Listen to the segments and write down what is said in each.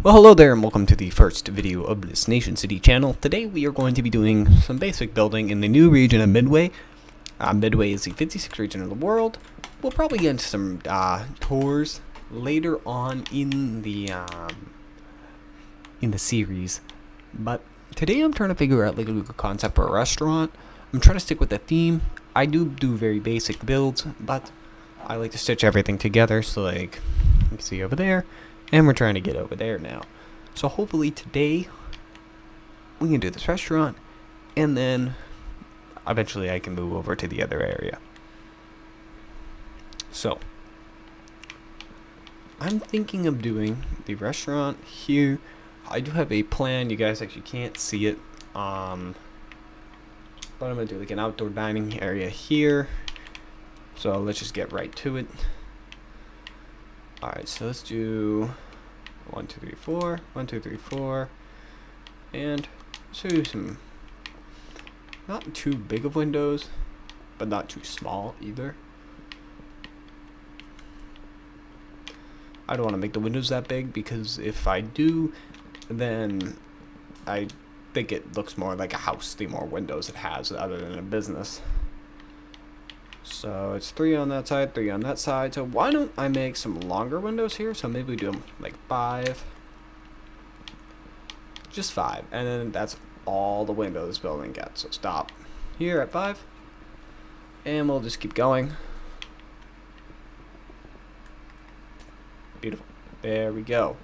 Well, hello there and welcome to the first video of this Nation City channel. Today we are going to be doing some basic building in the new region of Midway. Midway is the 56th region of the world. We'll probably get into some tours later on in the series. But today I'm trying to figure out like a concept for a restaurant. I'm trying to stick with the theme. I do very basic builds, but I like to stitch everything together. So like you can see over there. And we're trying to get over there now. So hopefully today we can do this restaurant and then eventually I can move over to the other area. So I'm thinking of doing the restaurant here. I do have a plan. You guys actually can't see it. But I'm going to do like an outdoor dining area here. So let's just get right to it. Alright, so let's do 1, 2, 3, 4, 1, 2, 3, 4, and let's do some not too big of windows, but not too small either. I don't want to make the windows that big because if I do, then I think it looks more like a house the more windows it has other than a business. So it's 3 on that side, 3 on that side. So why don't I make some longer windows here? So maybe we do them like 5. Just 5. And then that's all the windows this building gets. So stop here at 5. And we'll just keep going. Beautiful. There we go.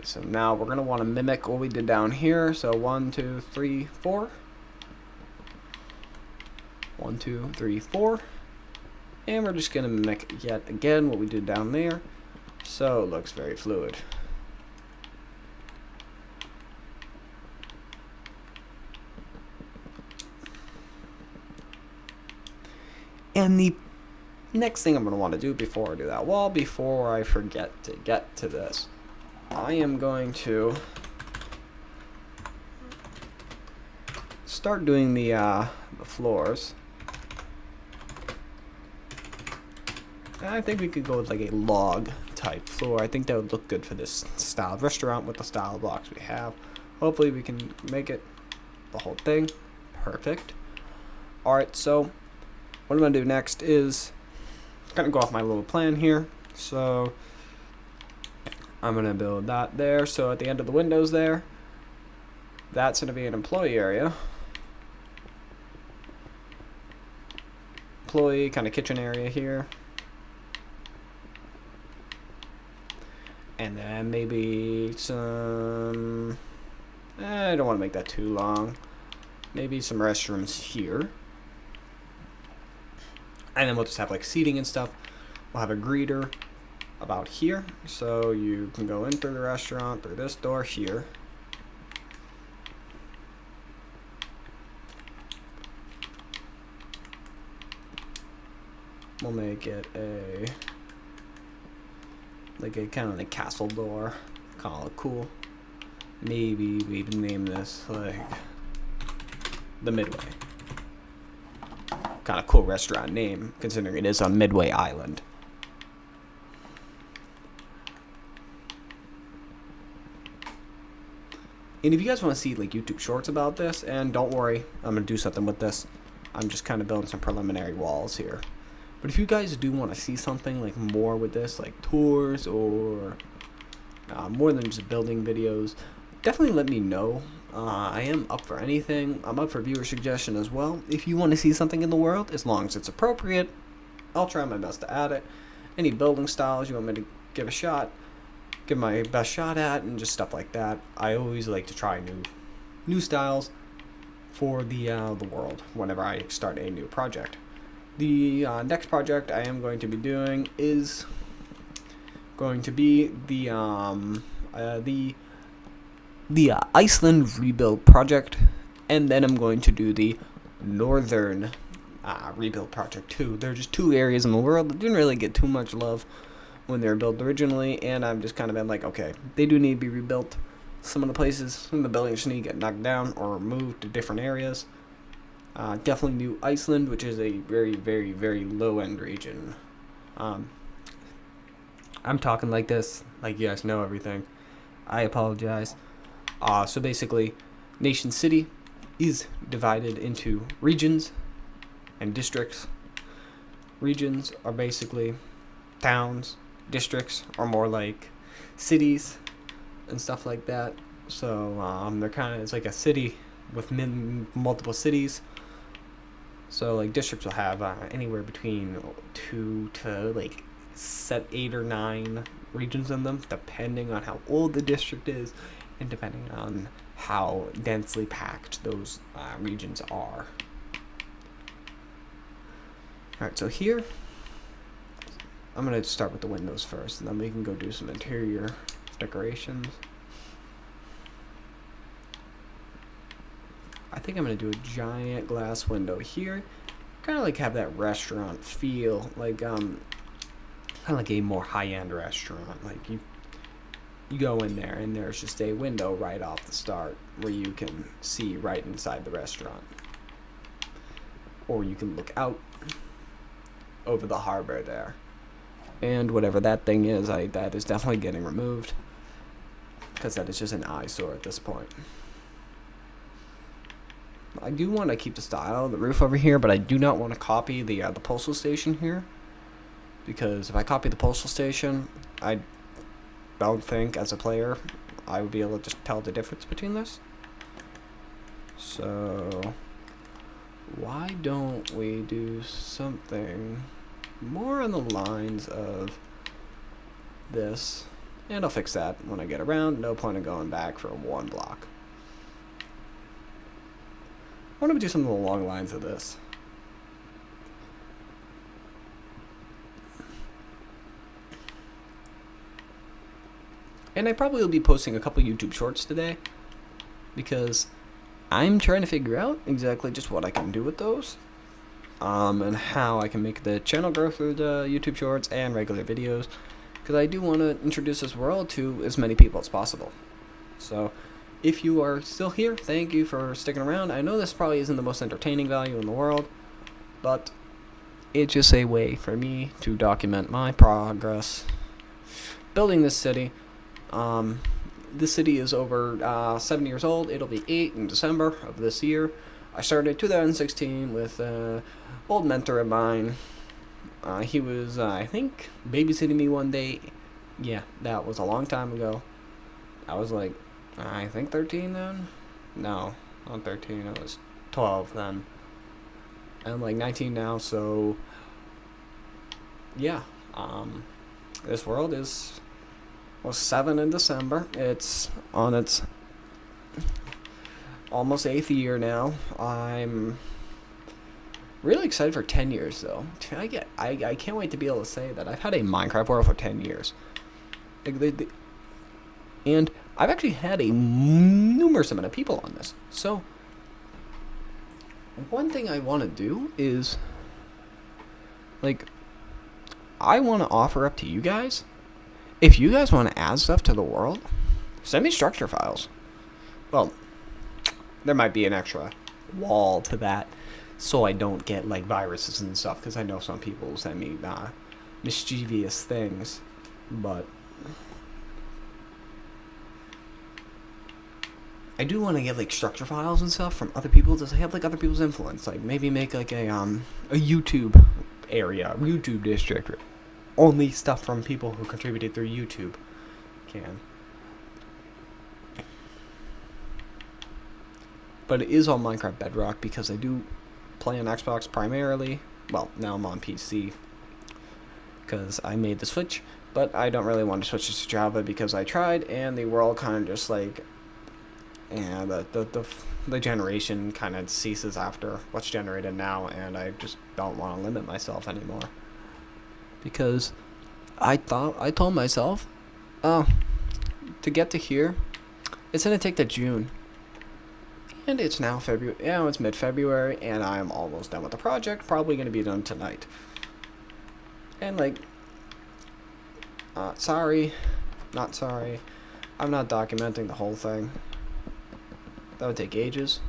So now we're going to want to mimic what we did down here. So 1, 2, 3, 4. 1, 2, 3, 4. And we're just going to mimic yet again what we did down there. So it looks very fluid. And the next thing I'm going to want to do before I do that wall, before I forget to get to this, I am going to start doing the floors. And I think we could go with like a log type floor. I think that would look good for this style of restaurant with the style of blocks we have. Hopefully we can make it the whole thing perfect. Alright, so what I'm going to do next is kind of go off my little plan here. So I'm going to build that there. So at the end of the windows there, that's going to be an employee area. Employee kind of kitchen area here. And then maybe some, I don't want to make that too long. Maybe some restrooms here. And then we'll just have like seating and stuff. We'll have a greeter about here, so you can go in through the restaurant through this door here. We'll make it a like a kind of like castle door, kind of look cool. Maybe we even name this like the Midway. Kind of cool restaurant name considering it is on Midway Island. And if you guys want to see like YouTube shorts about this, and don't worry, I'm going to do something with this. I'm just kind of building some preliminary walls here. But if you guys do want to see something like more with this, like tours or more than just building videos, definitely let me know. I am up for anything. I'm up for viewer suggestion as well. If you want to see something in the world, as long as it's appropriate, I'll try my best to add it. Any building styles you want me to give a shot, give my best shot at, and just stuff like that. I always like to try new styles for the world whenever I start a new project. The next project I am going to be doing is going to be the Iceland rebuild project, and then I'm going to do the northern rebuild project too. There are just 2 areas in the world that didn't really get too much love when they were built originally, and I've just kind of been like, okay, they do need to be rebuilt. Some of the places, some of the buildings need to get knocked down or moved to different areas. Definitely New Iceland, which is a very, very, very low-end region I'm talking like this, like you guys know everything. I apologize. So basically, Nation City is divided into regions and districts. Regions are basically towns. Districts are more like cities and stuff like that. So they're kind of, it's like a city with multiple cities. So like districts will have anywhere between 2 to like 8 or 9 regions in them, depending on how old the district is and depending on how densely packed those regions are. Alright, so here I'm going to start with the windows first, and then we can go do some interior decorations. I think I'm going to do a giant glass window here. Kind of like have that restaurant feel, like kind of like a more high-end restaurant. Like you go in there and there's just a window right off the start where you can see right inside the restaurant. Or you can look out over the harbor there. And whatever that thing is, that is definitely getting removed, because that is just an eyesore at this point. I do want to keep the style of the roof over here, but I do not want to copy the postal station here, because if I copy the postal station, I don't think as a player I would be able to just tell the difference between this. So why don't we do something more on the lines of this, and I'll fix that when I get around. No point in going back for one block. Why don't we do something along the lines of this? And I probably will be posting a couple YouTube shorts today, because I'm trying to figure out exactly just what I can do with those. And how I can make the channel grow through the YouTube shorts and regular videos, because I do want to introduce this world to as many people as possible. So if you are still here, thank you for sticking around. I know this probably isn't the most entertaining value in the world, but it's just a way for me to document my progress building this city. This city is over 7 years old. It'll be 8 in December of this year. I started 2016 with an old mentor of mine. He was, I think, babysitting me one day. Yeah, that was a long time ago. I was like, I think 13 then? No, not 13. I was 12 then. I'm like 19 now, so yeah. This world is 7 in December. It's on its almost 8th year now. I'm really excited for 10 years though. I can't wait to be able to say that I've had a Minecraft world for 10 years. And I've actually had a numerous amount of people on this. So one thing I want to do is, like, I want to offer up to you guys, if you guys want to add stuff to the world, send me structure files. Well, there might be an extra wall to that, so I don't get like viruses and stuff, because I know some people will send me mischievous things, but I do want to get like structure files and stuff from other people, to have like other people's influence, like maybe make like a YouTube area, YouTube district, only stuff from people who contributed through YouTube can. But it is on Minecraft Bedrock, because I do play on Xbox primarily. Well, now I'm on PC because I made the switch, but I don't really want to switch to Java, because I tried and the world kind of just like, and the generation kind of ceases after what's generated now, and I just don't want to limit myself anymore, because I told myself, oh, to get to here, it's gonna take to June. And it's now February. Yeah, it's mid-February, and I'm almost done with the project. Probably going to be done tonight. And like, sorry, not sorry. I'm not documenting the whole thing. That would take ages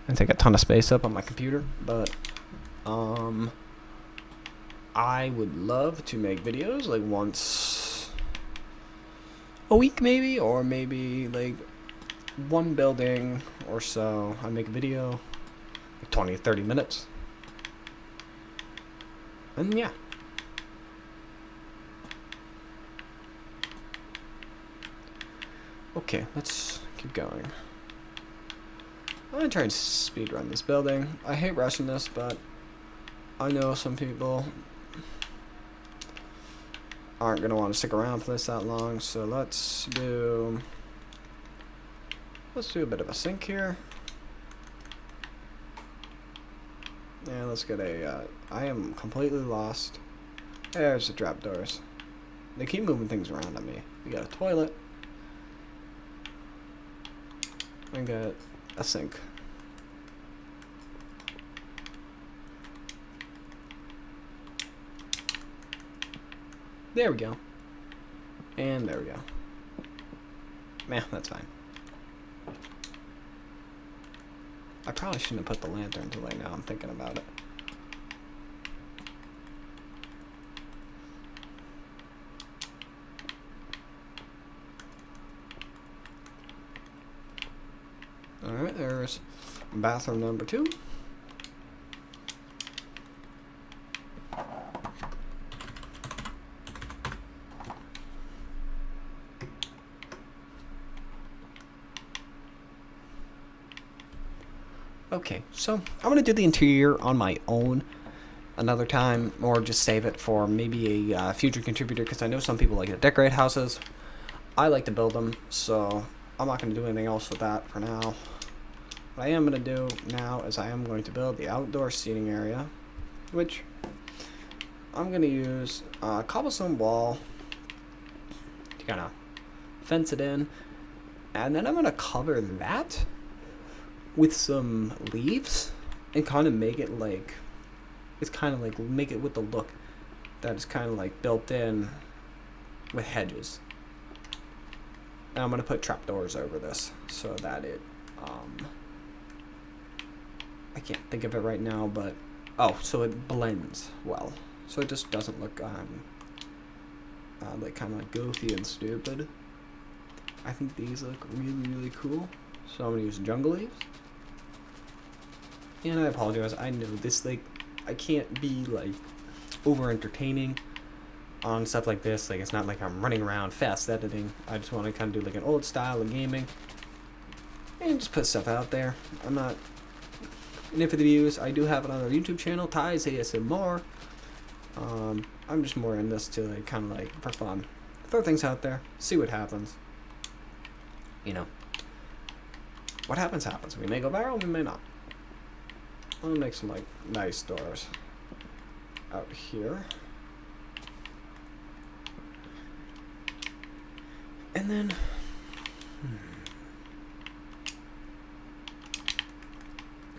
and take a ton of space up on my computer. But I would love to make videos like once a week maybe, or maybe like one building or so. I make a video like 20 to 30 minutes. And yeah. Okay, let's keep going. I'm gonna try and speed run this building. I hate rushing this, but I know some people aren't gonna want to stick around for this that long, so let's do a bit of a sink here. Yeah, let's get a I am completely lost. There's the trapdoors. They keep moving things around on me. We got a toilet. We got a sink. There we go. And there we go. Man, that's fine. I probably shouldn't have put the lanterns away now I'm thinking about it. Alright, there's bathroom number 2. Okay, so I'm going to do the interior on my own another time, or just save it for maybe a future contributor, because I know some people like to decorate houses. I like to build them, so I'm not going to do anything else with that for now. What I am going to do now is I am going to build the outdoor seating area, which I'm going to use a cobblestone wall to kind of fence it in, and then I'm going to cover that with some leaves and kind of make it like, it's kind of like, make it with the look that is kind of like built in with hedges. And I'm going to put trapdoors over this so that it, I can't think of it right now, but, oh, so it blends well. So it just doesn't look, like kind of like goofy and stupid. I think these look really, really cool. So I'm going to use jungle leaves. And I apologize, I know this, like, I can't be, like, over-entertaining on stuff like this. Like, it's not like I'm running around fast editing. I just want to kind of do, like, an old style of gaming. And just put stuff out there. I'm not... And if for the views, I do have another YouTube channel, Ty's ASMR. I'm just more in this to, like, kind of, like, for fun. Throw things out there, see what happens. You know. What happens, happens. We may go viral, we may not. I'll make some, like, nice doors out here. And then,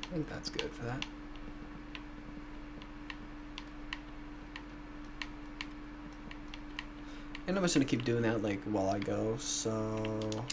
I think that's good for that. And I'm just gonna keep doing that, like, while I go, so...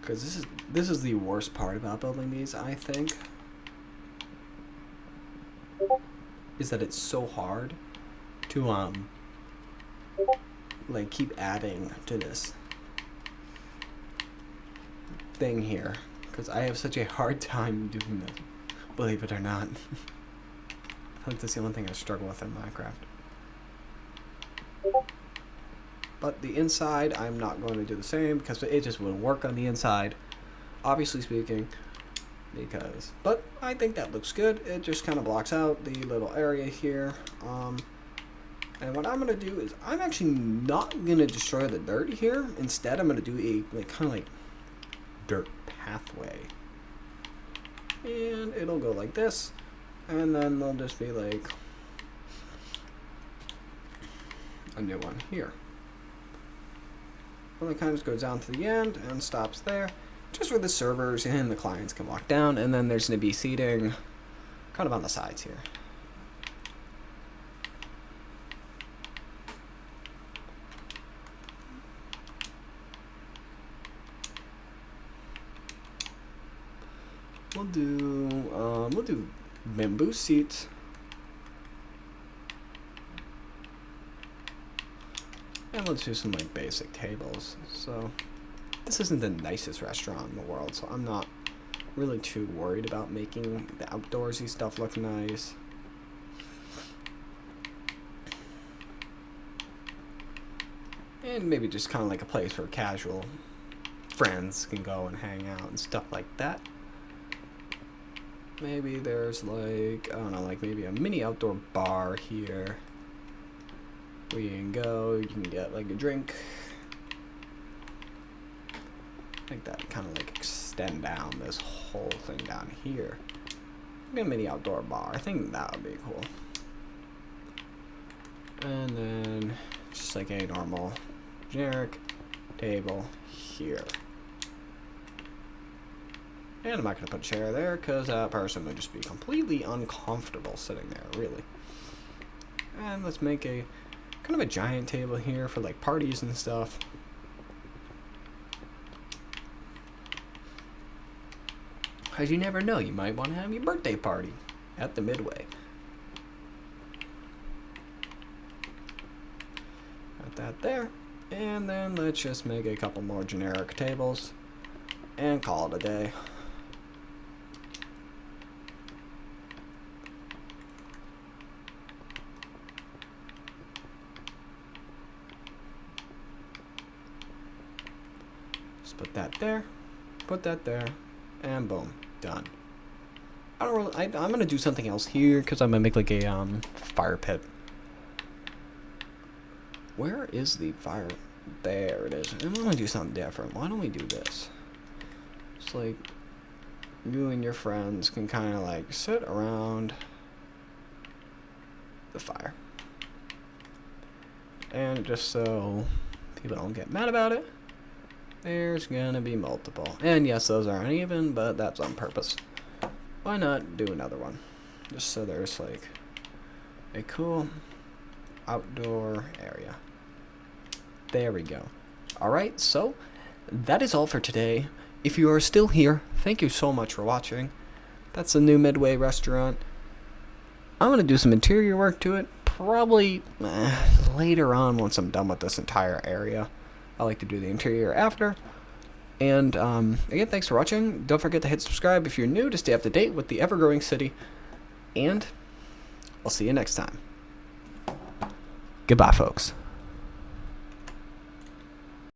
Because this is the worst part about building these, I think, is that it's so hard to like keep adding to this thing here, because I have such a hard time doing this, believe it or not. I think that's the only thing I struggle with in Minecraft. But the inside, I'm not going to do the same because it just wouldn't work on the inside, obviously speaking. But I think that looks good. It just kind of blocks out the little area here. And what I'm going to do is I'm actually not going to destroy the dirt here. Instead, I'm going to do a kind of like dirt pathway. And it'll go like this. And then there'll just be like a new one here. Well, it kind of just goes down to the end and stops there, just where the servers and the clients can walk down, and then there's going to be seating kind of on the sides here. We'll do bamboo seats. And let's do some like basic tables. So this isn't the nicest restaurant in the world, so I'm not really too worried about making the outdoorsy stuff look nice. And maybe just kind of like a place where casual friends can go and hang out and stuff like that. Maybe there's like, I don't know, like maybe a mini outdoor bar here. Where you can go, you can get like a drink. I think that kind of like extend down this whole thing down here. Like a mini outdoor bar. I think that would be cool. And then just like a normal generic table here. And I'm not going to put a chair there because that person would just be completely uncomfortable sitting there, really. And let's make a kind of a giant table here for like parties and stuff. Because you never know, you might want to have your birthday party at the Midway. Got that there. And then let's just make a couple more generic tables and call it a day. Just put that there, and boom, done. I don't really, I'm gonna do something else here because I'm gonna make like a fire pit. Where is the fire? There it is. I'm gonna do something different. Why don't we do this? It's like you and your friends can kind of like sit around the fire, and just so people don't get mad about it, there's gonna be multiple. And yes, those are uneven, but that's on purpose. Why not do another one? Just so there's like a cool outdoor area. There we go. Alright, so that is all for today. If you are still here, thank you so much for watching. That's the new Midway restaurant. I'm gonna do some interior work to it, probably later on once I'm done with this entire area. I like to do the interior after. And again, thanks for watching. Don't forget to hit subscribe if you're new to stay up to date with the ever-growing city. And I'll see you next time. Goodbye, folks.